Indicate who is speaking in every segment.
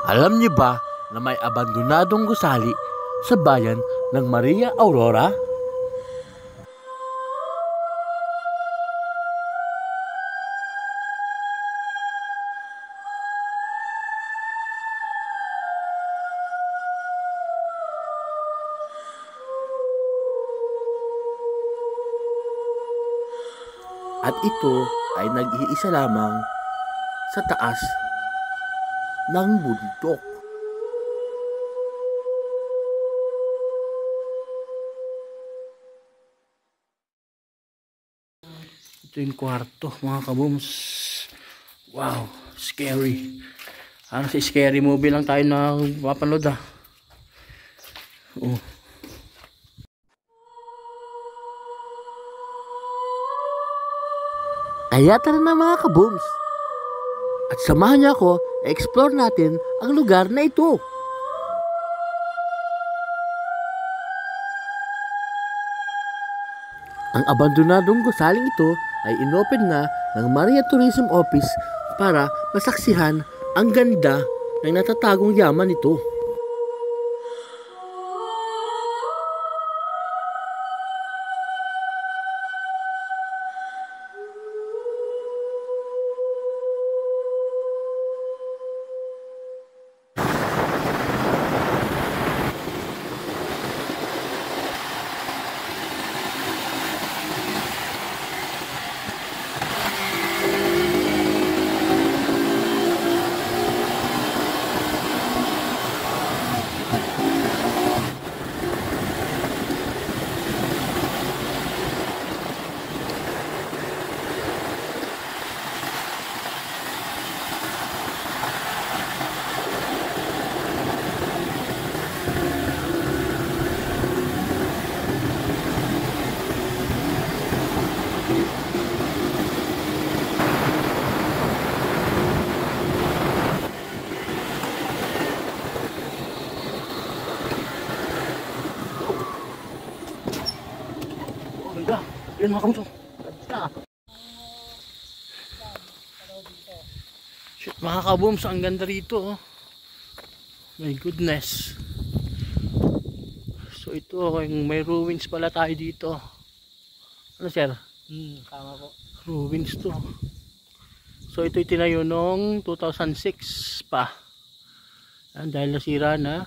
Speaker 1: Alam niyo ba na may abandonadong gusali sa bayan ng Maria Aurora? At ito ay nag-iisa lamang sa taas ng bundok. Ito yung kwarto, mga kabooms. Wow, scary. Parang sa scary movie lang tayo na mapanood ah. Oh. Kaya tara na mga kabooms. At samahan niyo ako, explore natin ang lugar na ito. Ang abandonadong gusaling ito ay inopen na ng Maria Tourism Office para masaksihan ang ganda ng natatagong yaman nito. Yan mga kabooms. Shit mga kabooms, ang ganda rito oh. My goodness. So ito, may ruins pala tayo dito. Ano sir?
Speaker 2: Tama po.
Speaker 1: Ruins to. So ito itinayo noong 2006 pa. Dahil nasira na.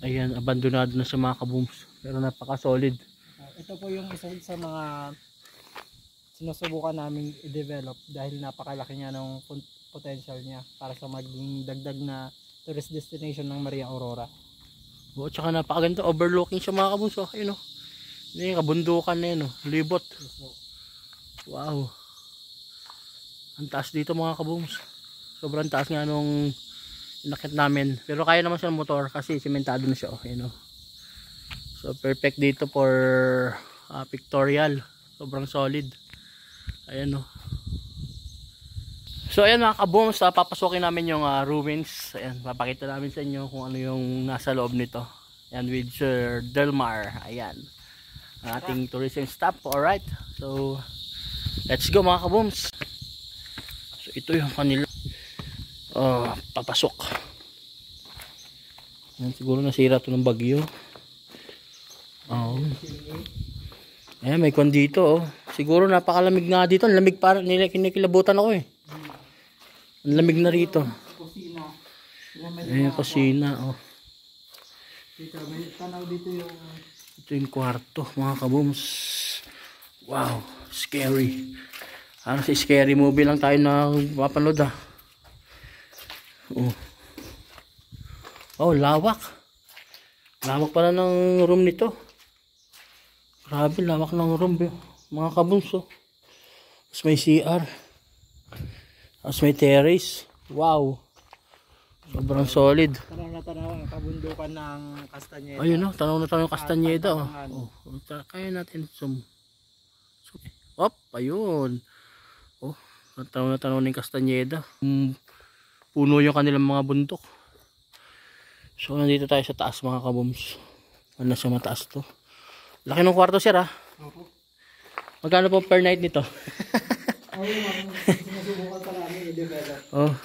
Speaker 1: Ayan, abandonado na sa mga kabooms. Pero napaka solid.
Speaker 2: Ito po yung isa sa mga sinusubukan namin i-develop dahil napakalaki niya ng potential niya para sa maging dagdag na tourist destination ng Maria Aurora.
Speaker 1: O, tsaka napakaganda, overlooking siya mga kabooms. Ayun o, yung kabundukan na yun o, libot. Wow, ang taas dito mga kabooms. Sobrang taas nga nung inakit namin, pero kaya naman siya ng motor kasi simentado na siya o, ayun o. So perfect dito for pictorial. Sobrang solid. Ayan o. So ayan mga kabooms, papasukin namin yung ruins. Ayan, papakita namin sa inyo kung ano yung nasa loob nito. Ayan, with Sir Delmar. Ayan, ang ating tourism staff. Alright, so let's go mga kabooms. So ito yung kanila papasok. Ayan, siguro nasira ito ng bagyo. Ayan, may kwan dito oh. Siguro napakalamig nga dito. Ang lamig, parang kinikilabutan ako eh. Ang lamig na rito. Ayan, kusina oh. Ito yung kwarto mga kabooms. Wow, scary. Parang sa scary movie lang tayo na mapanood ah. Oh, lawak. Lawak pala ng room nito. Grabe, lawak ng room mga kabooms oh. Tapos may CR. Tapos may terrace. Wow, sobrang solid.
Speaker 2: Tanaw na tanaw ang kabundukan ng Castañeda.
Speaker 1: Ayun oh, tanaw na tanaw ng Castañeda oh. Kaya natin zoom. Hop, ayun. Oh, tanaw na tanaw ng Castañeda. Puno yung kanilang mga bundok. So nandito tayo sa taas mga kabooms. Ano sa mataas to? Laki ng kwarto sir ha. Magkano po per night nito?
Speaker 2: Sinusubukan pa namin i-develop.
Speaker 1: Oh.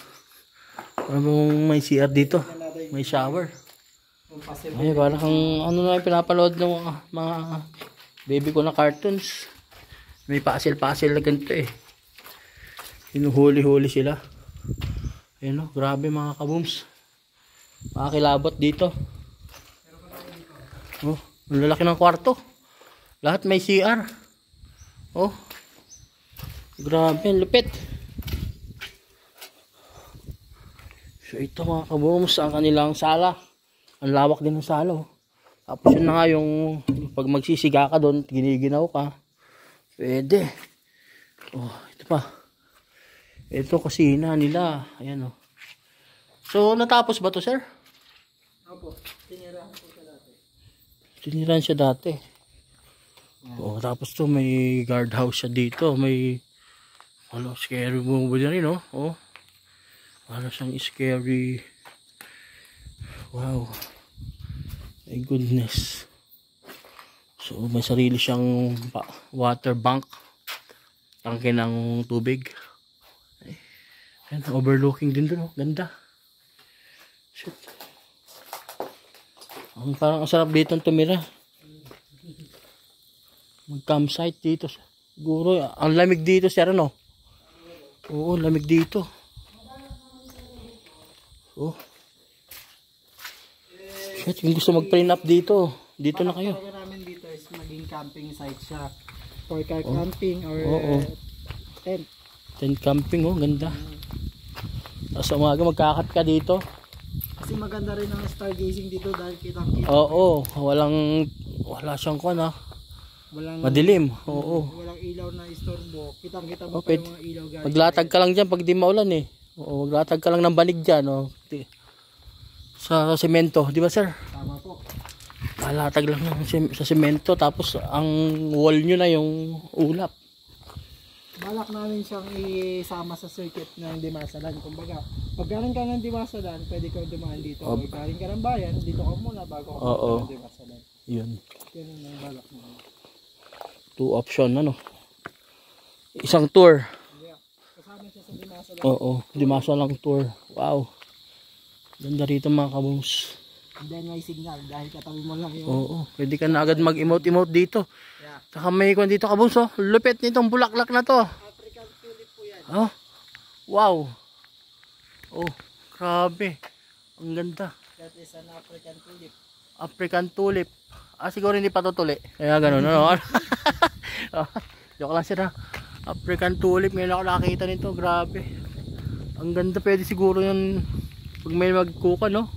Speaker 1: Ano may CR dito? May shower. Ay, parang ano na yung pinapanood ng mga baby ko na cartoons. May pasil-pasil na ganito eh. Hinuhuli-huli sila. Ayun o, grabe mga kabooms. Makakilabot dito. Oh, ang lalaki ng kwarto. Lahat may CR. Oh, grabe, ang lupit. So ito mga kabooms, ang kanilang sala. Ang lawak din ng sala. Oh. Tapos yun na nga yung pag magsisiga ka doon, giniginaw ka. Pwede. Oh, ito pa. Ito kusina nila. Ayan oh. So natapos ba to, sir?
Speaker 2: Opo, tinirahan po siya dati.
Speaker 1: Tinirahan siya dati. Oh, tapos to may guardhouse siya dito. May scary movie na rin, oh. Oh. Ano siyang scary. Wow. My goodness. So may sarili siyang water bank. Tangke ng tubig. Ayan, overlooking din dun, oh. Ganda. Shit. Parang ang sarap dito tumira. Mag-campsite dito. Siguro, ang lamig dito, sir, ano? Oo, lamig dito. Oh. Shit, yung gusto mag-print up dito, dito na kayo.
Speaker 2: Ang namin dito is maging camping site siya. For car camping or tent.
Speaker 1: Tent camping, oh, ganda. Tapos umaga magkakat ka dito.
Speaker 2: Kasi maganda rin ang stargazing dito dahil kitang-kita.
Speaker 1: Oo, wala siyang kuwan, madilim. Oo.
Speaker 2: Walang ilaw na istorbo. Kitang-kita mo
Speaker 1: Okay.
Speaker 2: pa yung mga ilaw guys.
Speaker 1: Maglatag ka lang dyan pag di maulan eh. Oo, maglatag ka lang ng banig dyan, oh. Sa semento, di ba, sir?
Speaker 2: Tama po.
Speaker 1: Malatag lang sa semento, tapos ang wall nyo na yung ulap.
Speaker 2: Balak namin siyang isama sa circuit ng Dimasalan. Kumbaga, pag galing ka ng Dimasalan, pwede ka dumaan dito. Pag galing ka ng bayan, dito ka muna bago ka ng Dimasalan.
Speaker 1: Yun.
Speaker 2: Yan ang balak namin.
Speaker 1: 2 option, ano? Isang tour.
Speaker 2: Yeah. Kasama siya sa Dimasalan.
Speaker 1: Oo, Dimasalan tour. Wow. Ganda rito mga kabooms.
Speaker 2: And then may signal dahil katabi mo lang yung...
Speaker 1: Oo, pwede ka na agad mag-emote-emote dito.
Speaker 2: Yeah.
Speaker 1: Saka may kwan dito kabooms, oh. Lupit nitong bulaklak na to.
Speaker 2: African tulip po yan.
Speaker 1: Oh. Wow. Oh, grabe. Ang ganda.
Speaker 2: That is an African tulip.
Speaker 1: African tulip. Siguro hindi pa tutuli. Kaya ganun, ano? Oh, joke lang sila. African tulip, ngayon ako nakakita nito. Grabe. Ang ganda, pwede siguro yun pag may magkuka, no?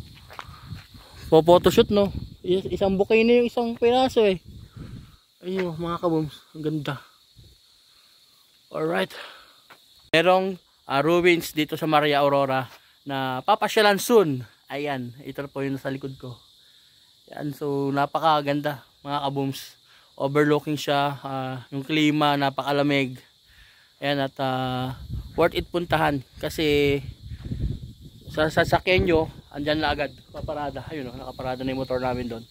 Speaker 1: Photoshoot, no? Isang bouquet na yung isang piraso eh. Ayun, mga kabooms. Ang ganda. Alright. Merong ruins dito sa Maria Aurora na papasyalan soon. Ayan, ito po yung nasa likod ko. Ayan, so napakaganda mga kabooms. Overlooking siya, yung klima napakalamig. Ayan, at worth it puntahan kasi sa sasakyan nyo, andyan na agad paparada. Ayun, nakaparada na yung motor namin doon.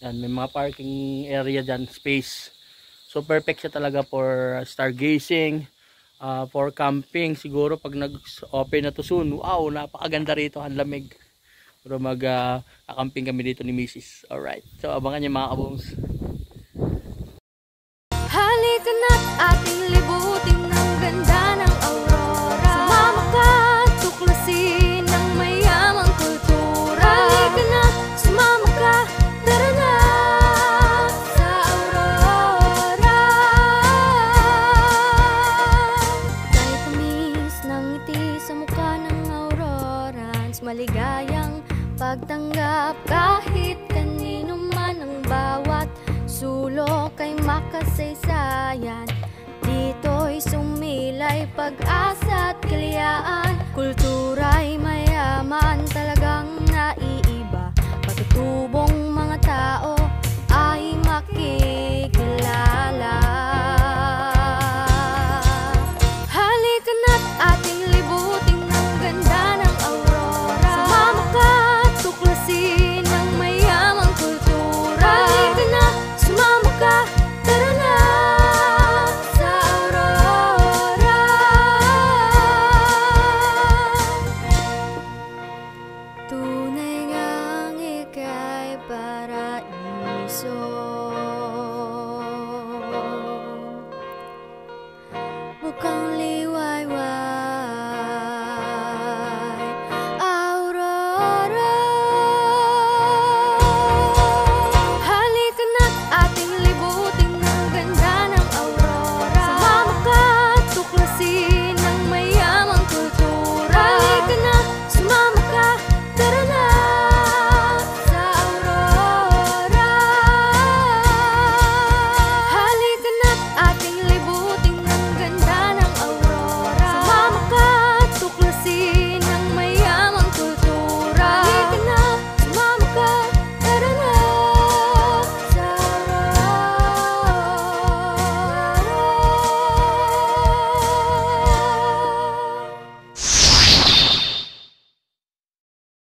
Speaker 1: Ayan, may mga parking area dyan, space. So perfect siya talaga for stargazing, for camping. Siguro pag nag-open na to soon, wow, napakaganda rito, ang lamig. Pero mag-camping kami dito ni Mrs. Alright, so abangan niyo mga kabooms.
Speaker 3: Halika na't ating libutin ang ganda ng aurora. Sumama ka, tuklasin ang mayamang kultura. Halika na, sumama ka, tara na sa aurora. Tayo tamis ng ngiti sa mukha ng aurora. Maligayang pagtanggap kahit kanino man ang bawat sulok ay makasaysayan. Dito'y sumilay pag-asa at kalayaan. Kultura'y mayaman, talagang naiiba. Patutubong mga tao ay makikilala. Halika na't ating